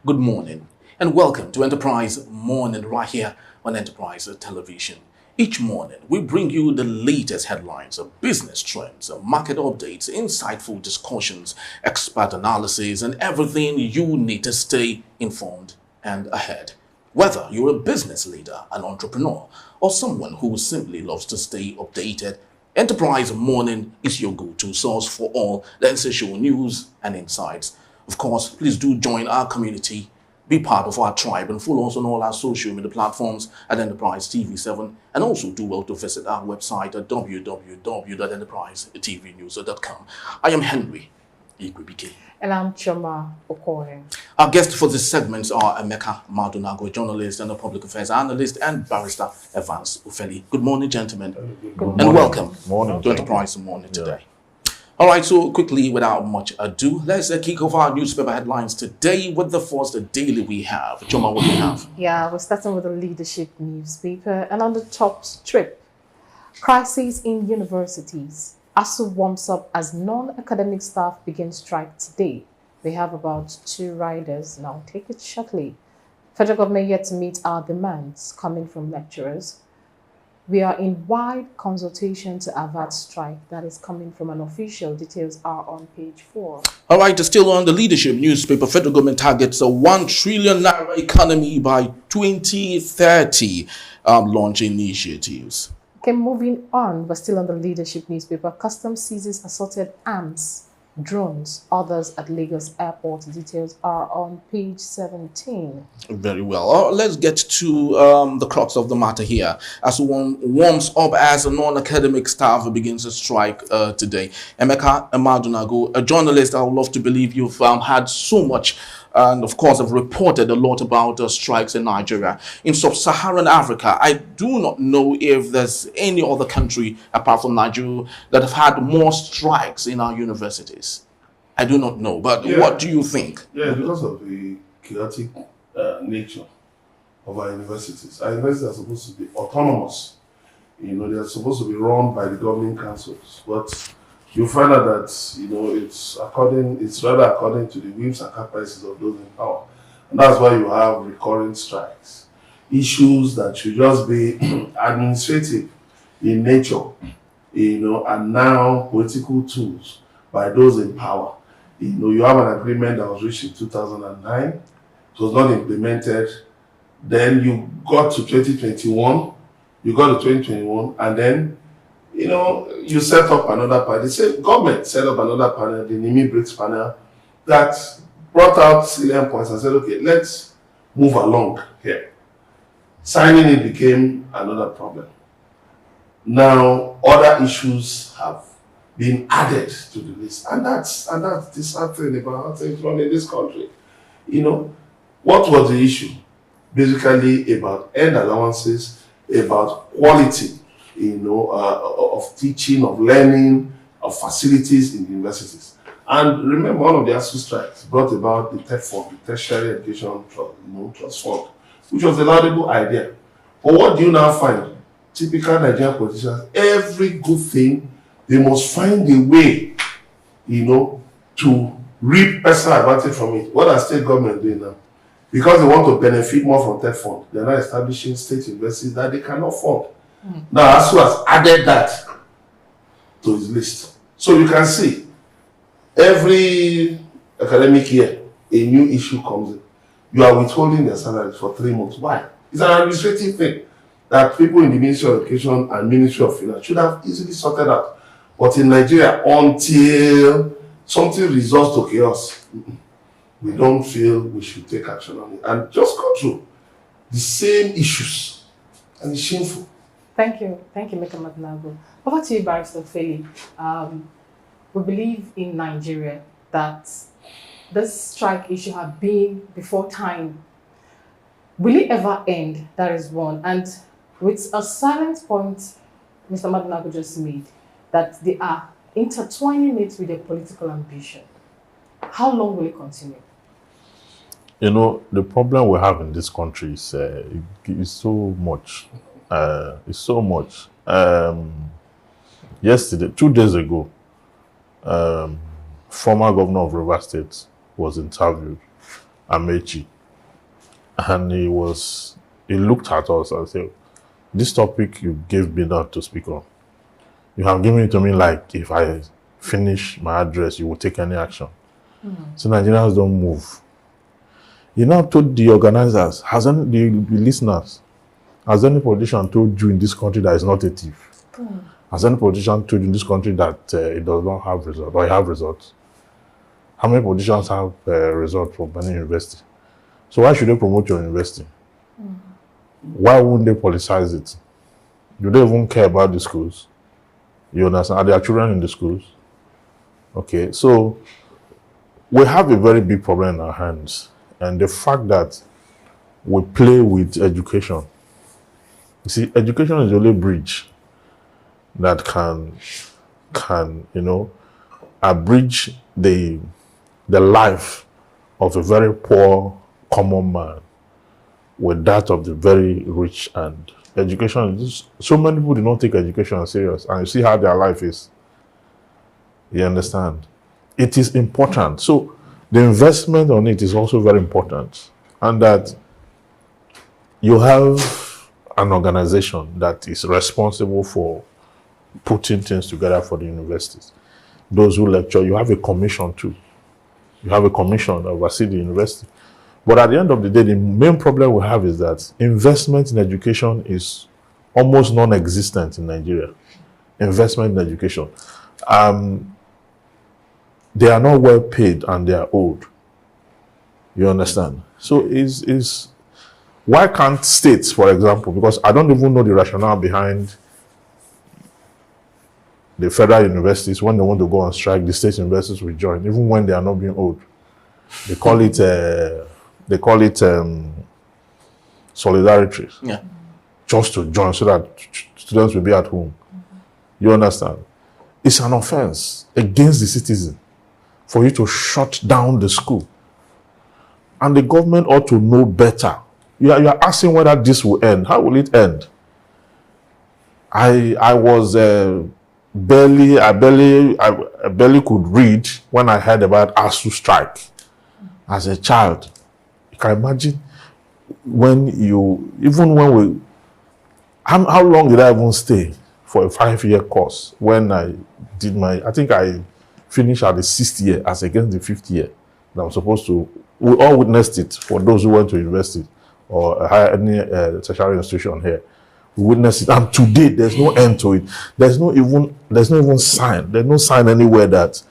good morning, and welcome to Enterprise Morning right here on Enterprise Television. Each morning, we bring you the latest headlines, business trends, market updates, insightful discussions, expert analysis, and everything you need to stay informed and ahead. Whether you're a business leader, an entrepreneur, or someone who simply loves to stay updated, Enterprise Morning is your go-to source for all the essential news and insights. Of course, please do join our community, be part of our tribe, and follow us on all our social media platforms at Enterprise TV7, and also do well to visit our website at www.enterprisetvnews.com. I am Henry Igwebike. And I'm Choma Okoye. Our guests for this segment are Emeka Madunago, a journalist and a public affairs analyst, and barrister Evans Ufeli. Good morning, gentlemen. Good morning. And welcome Morning. to Enterprise Morning today. All right, so quickly, without much ado, let's kick off our newspaper headlines today with the first daily we have. Choma, what do you have? Yeah, we're starting with the leadership newspaper. And on the top strip, crisis in universities. Asuu warms up as non-academic staff begin strike today. They have about 2 riders. Now take it shortly. Federal government yet to meet our demands coming from lecturers. We are in wide consultation to avert strike. That is coming from an official. Details are on page 4. All right, still on the leadership newspaper, federal government targets a 1 trillion naira economy by 2030, launch initiatives. Okay, moving on, but still on the leadership newspaper, Customs seizes assorted arms, drones, others at Lagos Airport. Details are on page 17. Very well. Let's get to the crux of the matter here. As one warms up as a non-academic staff begins to strike today. Emeka Madunago, a journalist, I would love to believe you've had so much and of course have reported a lot about strikes in Nigeria. In sub-Saharan Africa, I do not know if there's any other country apart from Nigeria that have had more strikes in our universities. I do not know, but what do you think? Yeah, because of the chaotic nature of our universities. Our universities are supposed to be autonomous. You know, they are supposed to be run by the governing councils. But you find out that, you know, it's rather according to the whims and caprices of those in power. And that's why you have recurring strikes. Issues that should just be administrative in nature, you know, and now political tools by those in power. You know, you have an agreement that was reached in 2009. It was not implemented. Then you got to 2021. You got to 2021, and then, you know, you set up another panel. The same government set up another panel, the Nimi Bricks panel, that brought out salient points and said, okay, let's move along here. Signing it became another problem. Now, other issues have been added to the list, and that's the sad thing about how things run in this country. You know, what was the issue? Basically about end allowances, about quality, you know, of teaching, of learning, of facilities in the universities. And remember, one of the Asuu strikes brought about the TEF fund, the Tertiary Education Trust Fund, which was a laudable idea. But what do you now find? Typical Nigerian politicians, every good thing, they must find a way, you know, to reap personal advantage from it. What are state government doing now? Because they want to benefit more from TEF fund, they're now establishing state universities that they cannot fund. Now, Asuu has added that to his list. So you can see, every academic year, a new issue comes in. You are withholding their salaries for 3 months. Why? It's an administrative thing that people in the Ministry of Education and Ministry of Finance should have easily sorted out. But in Nigeria, until something resorts to chaos, we don't feel we should take action on it and just go through the same issues. And it's shameful. Thank you, Mr. Madunago. Over to you, Barrister Feli. We believe in Nigeria that this strike issue had been before time. Will it ever end? That is one. And with a silent point Mr. Madunago just made, that they are intertwining it with their political ambition. How long will it continue? You know, the problem we have in this country is so much. It's so much. Yesterday, 2 days ago, former governor of Rivers State was interviewed, Amechi, And he looked at us and said, this topic you gave me not to speak on. You have given it to me like if I finish my address, you will take any action. So Nigerians don't move. You now told the organizers, the listeners, has any politician told you in this country that is not a thief? Has any politician told you in this country that it does not have results or it have results? How many politicians have results from any university? So why should they promote your university? Why wouldn't they politicize it? Do they even care about the schools? You understand? Are there children in the schools? Okay, so we have a very big problem in our hands. And the fact that we play with education. You see, education is the only bridge that can abridge the life of a very poor common man with that of the very rich. And education is so many people do not take education serious, and you see how their life is. You understand? It is important. So the investment on it is also very important, and that you have an organization that is responsible for putting things together for the universities. Those who lecture, you have a commission too. You have a commission that oversees the university. But at the end of the day, the main problem we have is that investment in education is almost non-existent in Nigeria. Investment in education. They are not well paid and they are old. You understand? So why can't states, for example, because I don't even know the rationale behind the federal universities, when they want to go on strike, the state universities will join, even when they are not being old. They call it solidarity. Yeah. Just to join so that students will be at home. You understand? It's an offense against the citizen for you to shut down the school. And the government ought to know better. You are asking whether this will end. How will it end? I was barely could read when I heard about Asuu strike as a child. You can imagine how long did I even stay for a 5-year course when I think I finished at the 6th year as against the 5th year that I was supposed to. We all witnessed it for those who went to university or any tertiary institution here. We witnessed it, and today there's no end to it. There's no even sign. There's no sign anywhere that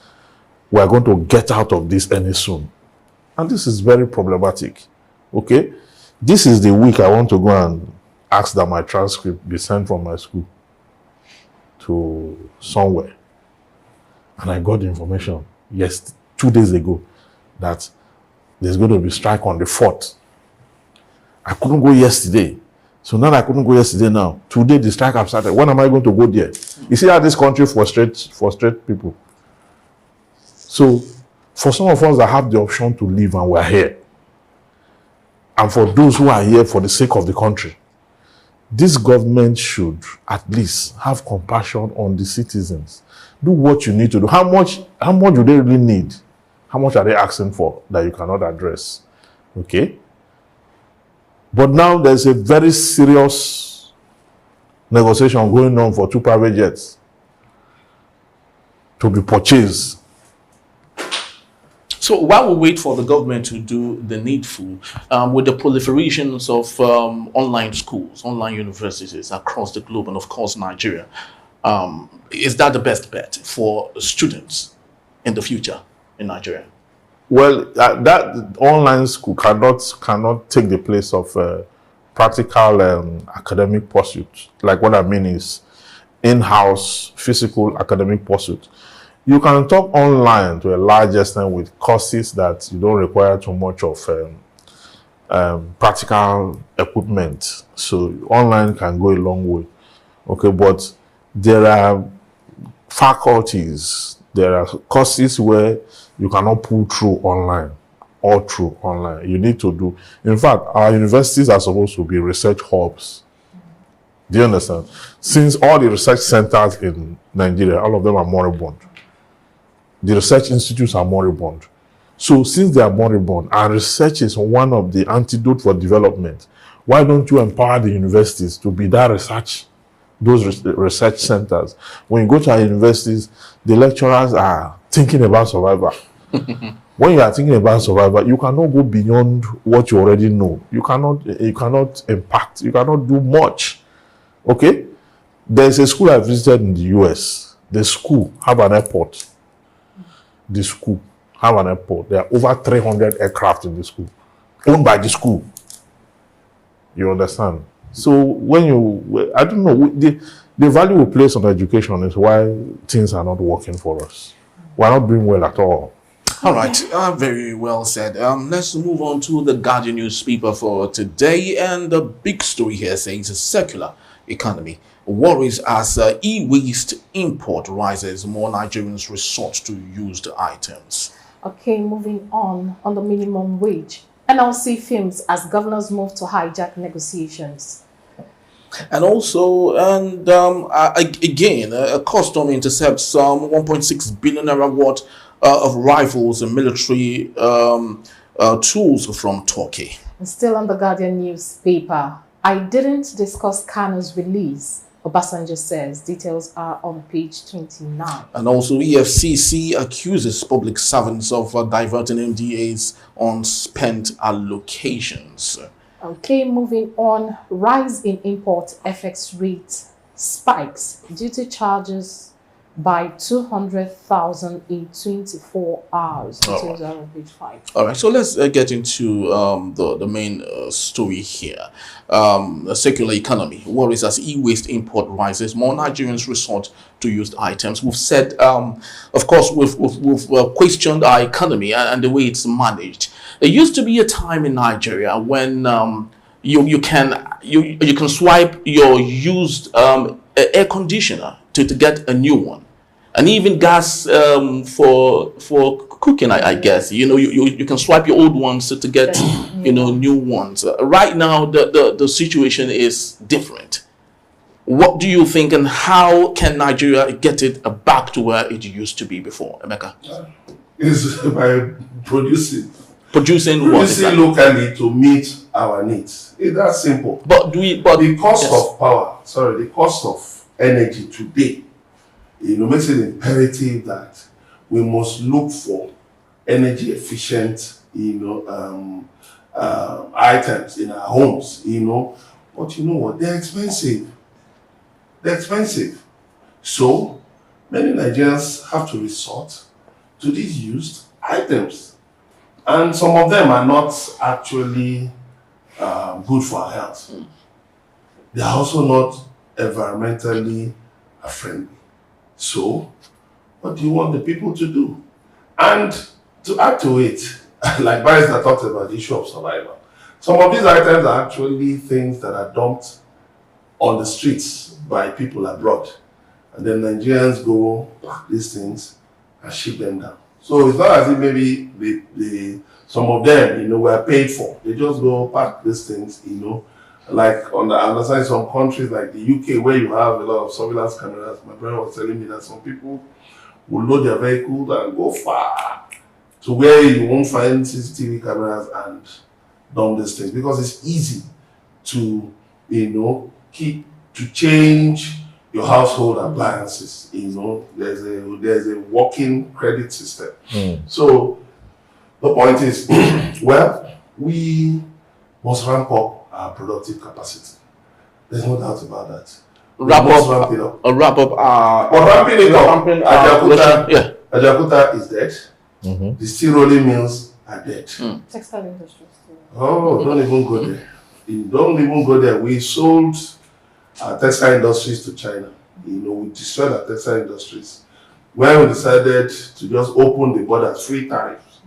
we are going to get out of this any soon. And this is very problematic. Okay? This is the week I want to go and ask that my transcript be sent from my school to somewhere. And I got the information 2 days ago that there's going to be strike on the 4th. I couldn't go yesterday. So now I couldn't go yesterday now. Today the strike have started. When am I going to go there? You see how this country frustrates people. So for some of us that have the option to leave and we're here, and for those who are here for the sake of the country, this government should at least have compassion on the citizens. Do what you need to do. How much do they really need? How much are they asking for that you cannot address? Okay? But now there's a very serious negotiation going on for 2 private jets to be purchased. So while we wait for the government to do the needful, with the proliferations of online schools, online universities across the globe, and of course Nigeria, is that the best bet for students in the future in Nigeria? Well, that online school cannot take the place of practical academic pursuit. Like what I mean is in-house physical academic pursuit. You can talk online to a large extent with courses that you don't require too much of practical equipment. So online can go a long way. Okay, but there are faculties, there are courses where you cannot pull through online, all through online. You need to do. In fact, our universities are supposed to be research hubs. Do you understand? Since all the research centers in Nigeria, all of them are moribund. The research institutes are moribund. So since they are moribund, and research is one of the antidote for development, why don't you empower the universities to be that research, those research centers? When you go to our universities, the lecturers are thinking about survival. When you are thinking about survival, you cannot go beyond what you already know. You cannot impact, you cannot do much. Okay? There's a school I visited in the US. The school have an airport. The school have an airport. There are over 300 aircraft in the school, owned by the school. You understand? So when you, I don't know, the value we place on education is why things are not working for us. We're not doing well at all. All right, very well said. Let's move on to the Guardian newspaper for today. And the big story here says a circular economy worries as e-waste import rises. More Nigerians resort to used items. Okay, moving on the minimum wage. NLC films as governors move to hijack negotiations. And also, again, a custom intercepts some 1.6 billion naira worth of rifles and military tools from Turkey. And still on the Guardian newspaper, I didn't discuss Kano's release, Obasanjo says. Details are on page 29. And also, EFCC accuses public servants of diverting MDAs on spent allocations. Okay, moving on. Rise in import FX rate spikes. Duty charges by 200,000 in 24 hours. Details are on page 5. All right, so let's get into the main story here. A circular economy worries as e-waste import rises. More Nigerians resort to used items. We've said, of course, we've questioned our economy and the way it's managed. There used to be a time in Nigeria when you can swipe your used air conditioner to get a new one. And even gas for cooking, I guess. You can swipe your old ones to get new ones. Right now, the situation is different. What do you think, and how can Nigeria get it back to where it used to be before, Emeka? Is by producing what exactly? locally to meet our needs. It's that simple. But the cost of power, the cost of energy today, makes it imperative that we must look for energy efficient, items in our homes, But you know what? They're expensive. So many Nigerians have to resort to these used items. And some of them are not actually good for our health. They are also not environmentally friendly. So, what do you want the people to do? And to add to it, like Barrister talked about the issue of survival, some of these items are actually things that are dumped on the streets by people abroad. And then Nigerians go pack these things and ship them down. So it's not as if maybe some of them, were paid for. They just go pack these things, like on the other side, some countries like the UK, where you have a lot of surveillance cameras. My brother was telling me that some people will load their vehicles and go far to where you won't find CCTV cameras and dump these things, because it's easy to, to change your household appliances. There's a working credit system. So the point is, we must ramp up our productive capacity. There's no doubt about that. Ramping Ajakuta is dead. The steel rolling mills are dead. Textile industries. Oh, don't even go there. Don't even go there. We sold our textile industries to China. We destroyed our textile industries. When we decided to just open the borders, free tariffs.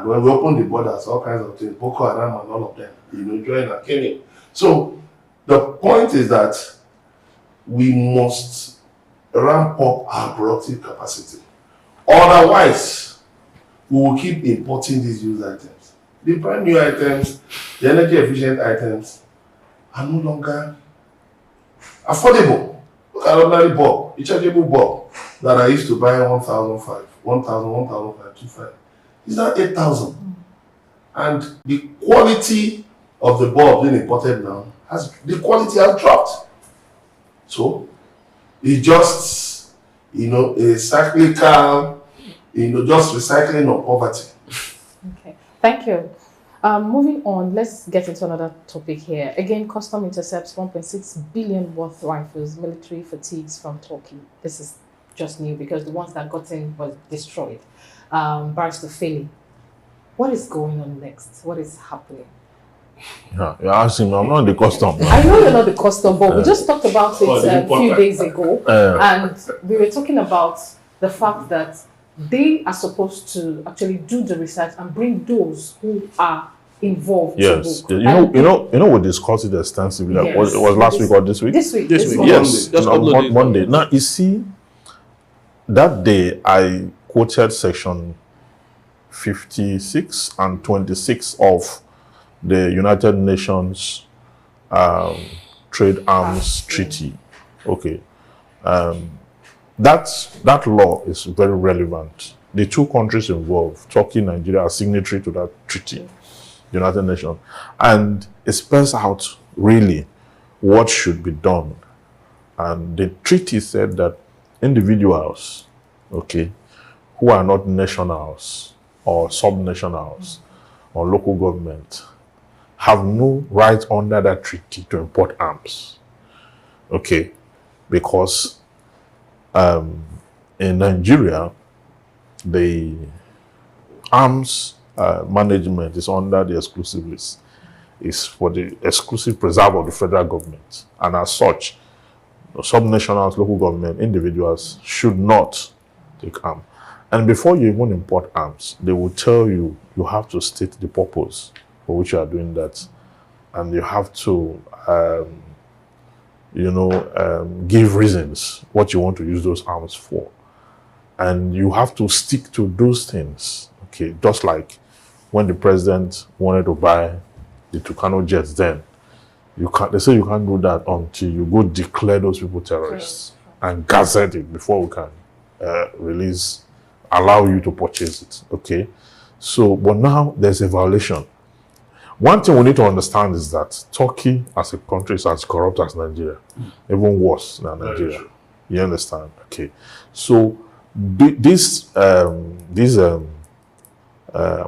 When we opened the borders, all kinds of things, Boko Haram and all of them, joined and came in. So the point is that we must ramp up our productive capacity. Otherwise, we will keep importing these used items. The brand new items, the energy efficient items, are no longer affordable. Look at ordinary bulb, rechargeable bulb that I used to buy 1,500, 1,525. It's now 8,000. And the quality of the bulb being imported now, the quality has dropped. So, it's just, a cyclical, just recycling of poverty. Okay, thank you. Moving on, let's get into another topic here. Again, custom intercepts 1.6 billion worth rifles, military fatigues from Turkey. This is just new because the ones that got in was destroyed. Barrister Feli, what is going on next? What is happening? Yeah, you're asking me, I'm not the custom. I know you're not the custom, but we just talked about it a few days ago, and we were talking about the fact that they are supposed to actually do the research and bring those who are involved. Yes, to book. We discussed it extensively. Yes. It was last week or this week? This week. Yes, Just Monday. Now you see, that day I quoted section 56 and 26 of the United Nations Trade Arms Treaty. Okay. That law is very relevant. The two countries involved, Turkey and Nigeria, are signatory to that treaty, United Nations. And it spells out really what should be done. And the treaty said that individuals, okay, who are not nationals or subnationals or local government have no right under that treaty to import arms. Okay, because in Nigeria, the arms management is under the exclusive list. It's for the exclusive preserve of the federal government. And as such, subnationals, local government, individuals should not take arms. And before you even import arms, they will tell you, you have to state the purpose for which you are doing that. And you have to, give reasons what you want to use those arms for. And you have to stick to those things. Okay, just like when the president wanted to buy the Tucano jets then, they say you can't do that until you go declare those people terrorists and gazette it before we can allow you to purchase it. Okay, so but now there's a violation. One thing we need to understand is that Turkey as a country is as corrupt as Nigeria, even worse than Nigeria. You understand? Okay, so these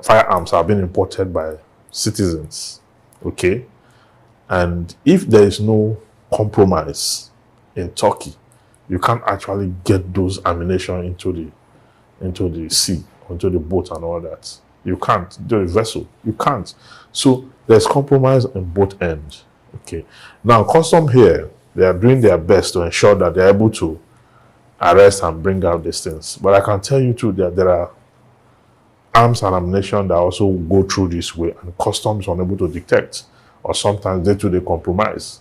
firearms are being imported by citizens. Okay, and if there is no compromise in Turkey, you can't actually get those ammunition into the sea, into the boat and all that. You can't. The vessel, you can't. So there's compromise on both ends. Okay. Now, custom here, they are doing their best to ensure that they're able to arrest and bring out these things. But I can tell you too that there are arms and ammunition that also go through this way, and customs are unable to detect, or sometimes they compromise.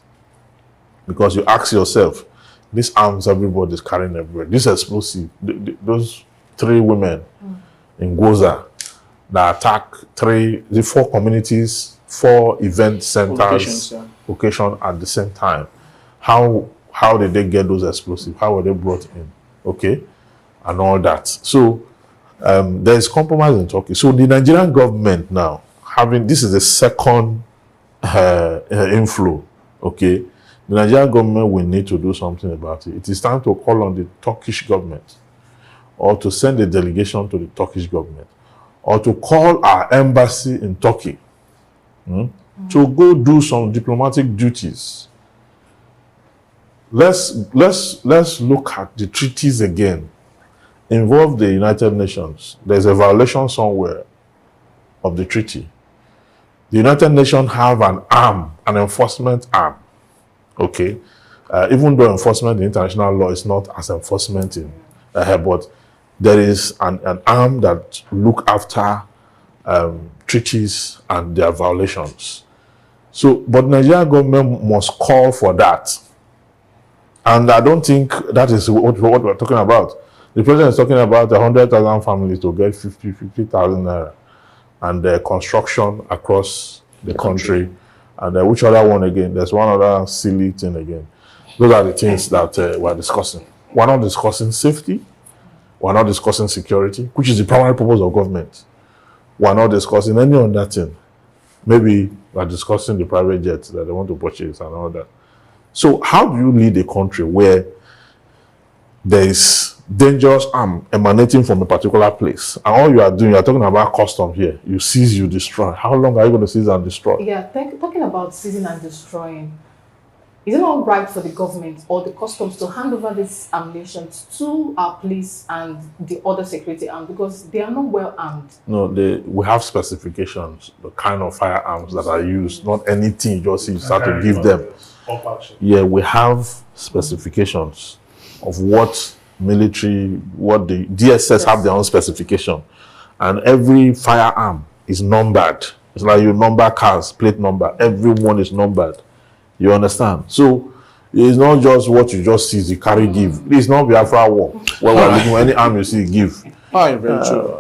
Because you ask yourself, these arms everybody is carrying everywhere. This explosive, those 3 women in Goza that attack 4 communities, 4 event centers, location at the same time. How did they get those explosives? How were they brought in? Okay, and all that. So there is compromise in Turkey. So the Nigerian government now this is the second inflow. Okay, the Nigerian government will need to do something about it. It is time to call on the Turkish government, or to send a delegation to the Turkish government, or to call our embassy in Turkey to go do some diplomatic duties. Let's look at the treaties again. Involve the United Nations. There's a violation somewhere of the treaty. The United Nations have an enforcement arm. Okay, even though enforcement in international law is not as enforcement in, but there is an arm that look after treaties and their violations. So, but Nigerian government must call for that. And I don't think that is what we're talking about. The president is talking about 100,000 families to get 50,000 naira, and construction across the country. And which other one again? There's one other silly thing again. Those are the things that we're discussing. We're not discussing safety. We're not discussing security, which is the primary purpose of government. we're not discussing any other thing. Maybe we're discussing the private jets that they want to purchase and all that. So how do you lead a country where there is dangerous arm emanating from a particular place, and all you are doing, you are talking about custom here, you seize, you destroy. How long are you going to seize and destroy? Yeah, talking about seizing and destroying, is it not right for the government or the customs to hand over these ammunition to our police and the other security arms, because they are not well armed? No, we have specifications, the kind of firearms that are used, not anything you just see, you start to give them. Yeah, we have specifications of what military, what the DSS have their own specification, and every firearm is numbered. It's like you number cars, plate number, everyone is numbered. You understand? So it's not just what you just see, you carry, give. It's not Biafra war where we're looking, any arm you see, give. All right, very true.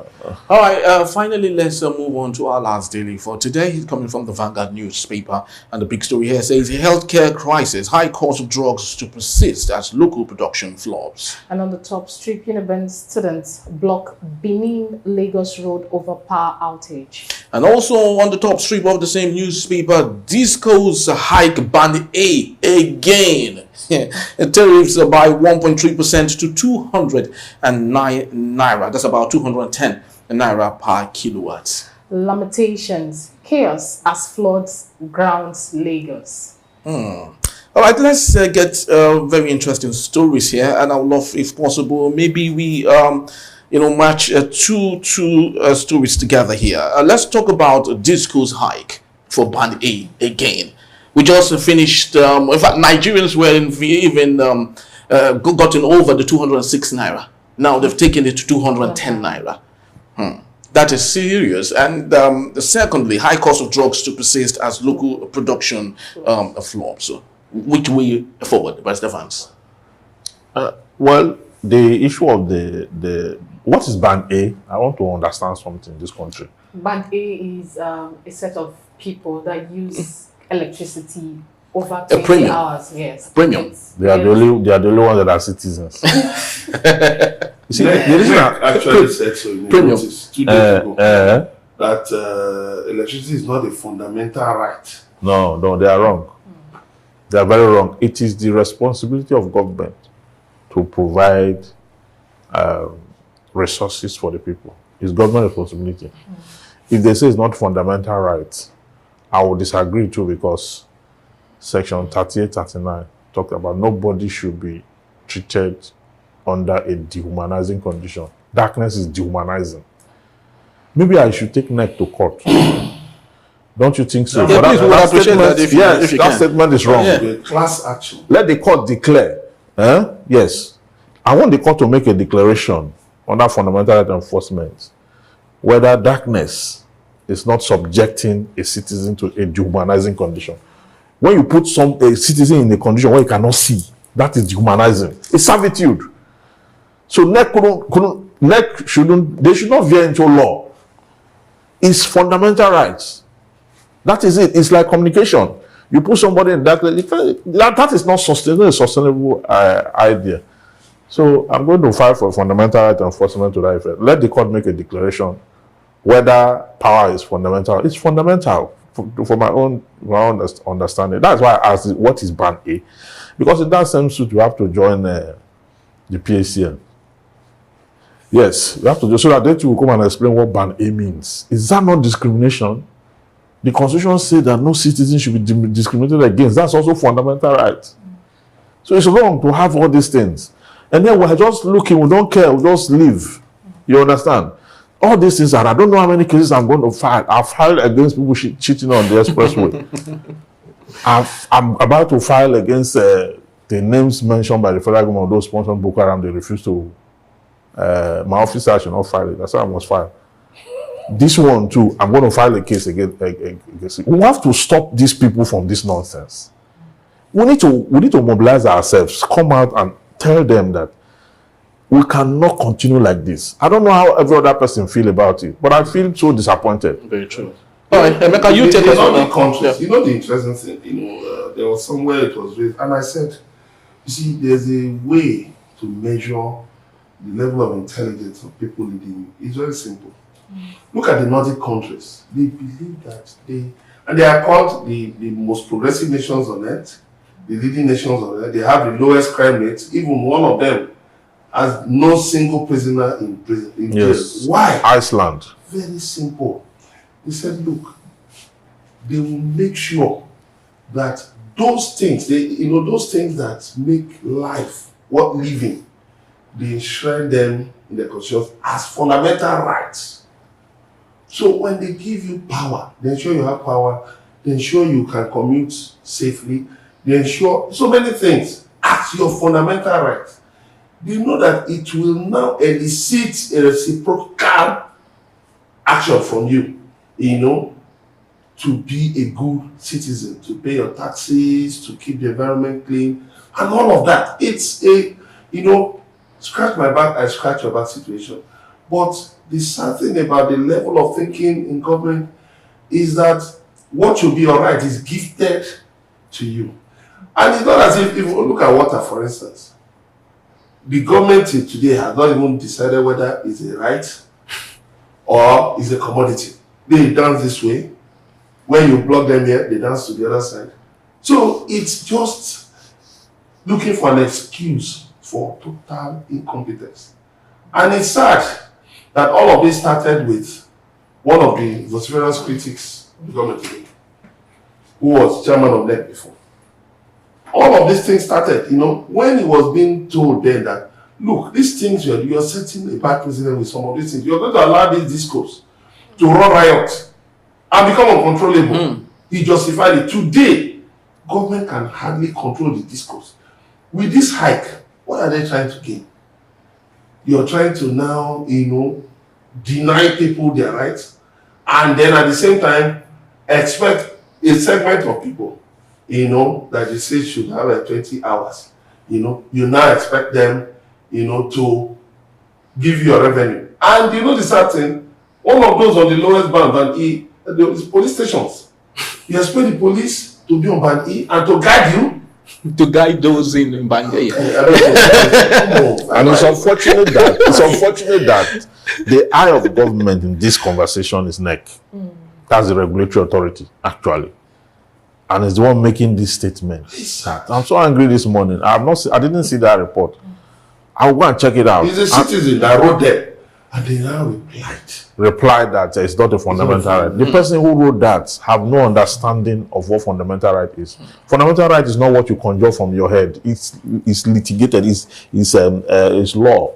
All right, finally, let's move on to our last daily for today. Coming from the Vanguard newspaper, and the big story here says healthcare crisis, high cost of drugs to persist as local production flops. And on the top strip, Uniben students block Benin Lagos Road over power outage. And also on the top strip of the same newspaper, Disco's hike band A again. Tariffs by 1.3% to 209 naira. That's about 210 naira per kilowatt. Lamentations, chaos as floods grounds Lagos. All right, let's get very interesting stories here, and I would love, if possible, maybe we match two stories together here. Let's talk about Disco's hike for band A again. We just finished. In fact, Nigerians were even gotten over the 206 naira. Now they've taken it to 210 naira. That is serious. And secondly, high cost of drugs to persist as local production flops. So, which way forward, Vice Stefans? Well, the issue of the what is band A? I want to understand something in this country. Band A is a set of people that use electricity over 20 hours. Yes. Premium. They are the only ones that are citizens. You see, the reason actually said so in premium. notice 2 days ago that electricity is not a fundamental right. No, they are wrong. They are very wrong. It is the responsibility of government to provide resources for the people. It's government responsibility. If they say it's not fundamental right, I will disagree too, because Section 38, 39 talked about nobody should be treated under a dehumanizing condition. Darkness is dehumanizing. Maybe I should take neck to court. Don't you think so? Yeah, please, we would appreciate that if you can. Statement is wrong. Yeah. Class action. Let the court declare. Yes. I want the court to make a declaration under fundamental right enforcement whether darkness is not subjecting a citizen to a dehumanizing condition. When you put a citizen in a condition where you cannot see, that is dehumanizing. It's servitude. So they should not veer into law. It's fundamental rights. That is it. It's like communication. You put somebody in darkness, that is not a sustainable idea. So I'm going to fight for fundamental right enforcement to that effect. Let the court make a declaration whether power is fundamental. It's fundamental for my own understanding. That's why I asked what is band A, because in that same suit you have to join the PACN. Yes, you have to do so that they will come and explain what band A means. Is that not discrimination? The Constitution says that no citizen should be discriminated against. That's also fundamental right. So it's wrong to have all these things. And then we're just looking, we don't care, we just leave. You understand? All these things are, I don't know how many cases I'm going to file. I've filed against people cheating on the expressway. I'm about to file against the names mentioned by the federal government, those sponsored Boko Haram. They refuse to. My officer should not file it. That's why I must file. This one too, I'm going to file a case against it. We have to stop these people from this nonsense. We need to mobilize ourselves, come out and tell them that we cannot continue like this. I don't know how every other person feel about it, but I feel so disappointed. Very true. All right, Emeka, you take us on the countries. You know the interesting thing, there was somewhere it was raised, and I said, you see, there's a way to measure the level of intelligence of people leading you. It's very simple. Look at the Nordic countries. They believe that and they are called the most progressive nations on earth, the leading nations on earth. They have the lowest crime rates. Even one of them has no single prisoner in prison. Yes. Jail. Why? Iceland. Very simple. They said, look, they will make sure that those things, those things that make life worth living, they enshrine them in the constitution as fundamental rights. So when they give you power, they ensure you have power, they ensure you can commute safely, they ensure so many things as your fundamental rights. They know that it will now elicit a reciprocal action from you, to be a good citizen, to pay your taxes, to keep the environment clean, and all of that. It's a, scratch my back, I scratch your back situation. But the sad thing about the level of thinking in government is that what should be all right is gifted to you. And it's not as if you look at water, for instance. The government today has not even decided whether it's a right or it's a commodity. They dance this way. When you block them here, they dance to the other side. So it's just looking for an excuse for total incompetence. And it's sad that all of this started with one of the vociferous critics of the government today, who was chairman of NEC before. All of these things started, when he was being told then that, look, these things you're setting a bad precedent with some of these things. You're going to allow this discourse to run riot and become uncontrollable. He justified it. Today, government can hardly control the discourse. With this hike, what are they trying to gain? You're trying to now, deny people their rights, and then at the same time, expect a segment of people, that they say should have 20 hours. You now expect them, to give you a revenue. And the sad thing, one of those on the lowest band, band E, the police stations. You expect the police to be on band E and to guide you. To guide those in band A. And it's unfortunate that the eye of government in this conversation is NEC. That's the regulatory authority, actually. And it's the one making this statement. I'm so angry this morning. I didn't see that report. I'll go and check it out. He's a citizen that wrote there. And they now replied that it's not a fundamental right. The person who wrote that have no understanding of what fundamental right is. Fundamental right is not what you conjure from your head. It's litigated. It's law.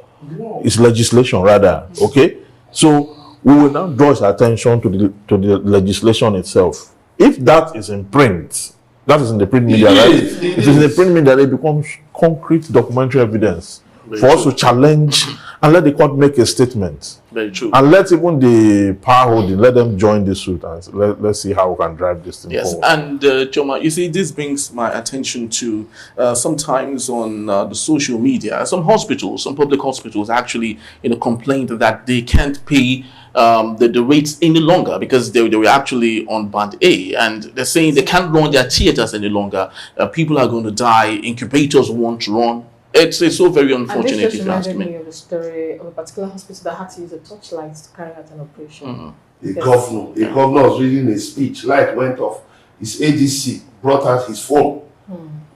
It's legislation rather. Okay. So we will now draw his attention to the legislation itself. If that is in print, that is in the print media, right? It is in the print media. It becomes concrete documentary evidence. Very for us to challenge and let the court make a statement. Very true. And let even the power holding, let them join the suit and let's see how we can drive this thing forward. And Choma, you see, this brings my attention to sometimes on the social media, some public hospitals actually complained that they can't pay the rates any longer because they were actually on band A, and they're saying they can't run their theaters any longer. People are going to die, incubators won't run. It's so very unfortunate. And this just reminded me of a story of a particular hospital that had to use a torchlight to carry out an operation. A governor was reading a speech, light went off. His ADC brought out his phone,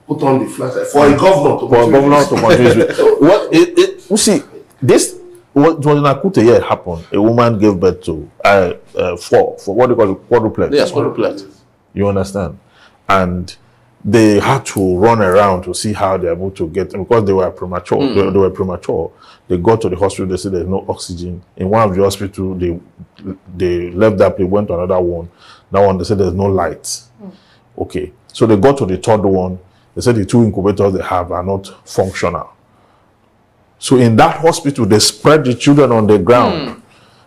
put on the flashlight for a governor to contribute. You see, this what was in Akute here happened. A woman gave birth to for what they call quadruplet. Yes, quadruplet. You understand? And they had to run around to see how they're able to get them because they were premature. They were premature. They got to the hospital. They said there's no oxygen. In one of the hospitals, they left that place, went to another one. That one, they said there's no light. Okay. So they got to the third one. They said the 2 incubators they have are not functional. So in that hospital, they spread the children on the ground.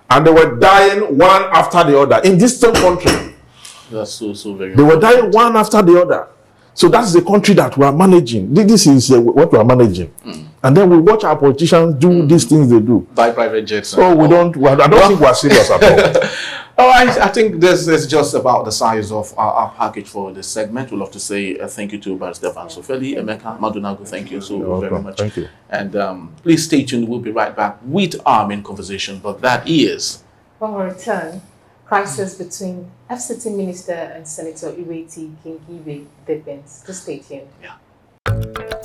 And they were dying one after the other. In this same country. That's so very They were dying one after the other. So that's the country that we are managing. This is what we are managing. And then we watch our politicians do these things they do. Buy private jets. So I don't think we are serious at all. All right, I think this is just about the size of our package for this segment. We'd love to say thank you to Barrister Sofeli, Emeka, Madunagu. Thank you so very much. Thank you. And please stay tuned. We'll be right back with our main conversation. But that is When we return, crisis between FCT Minister and Senator Iweti Kingibe deepens. Just stay tuned. Yeah.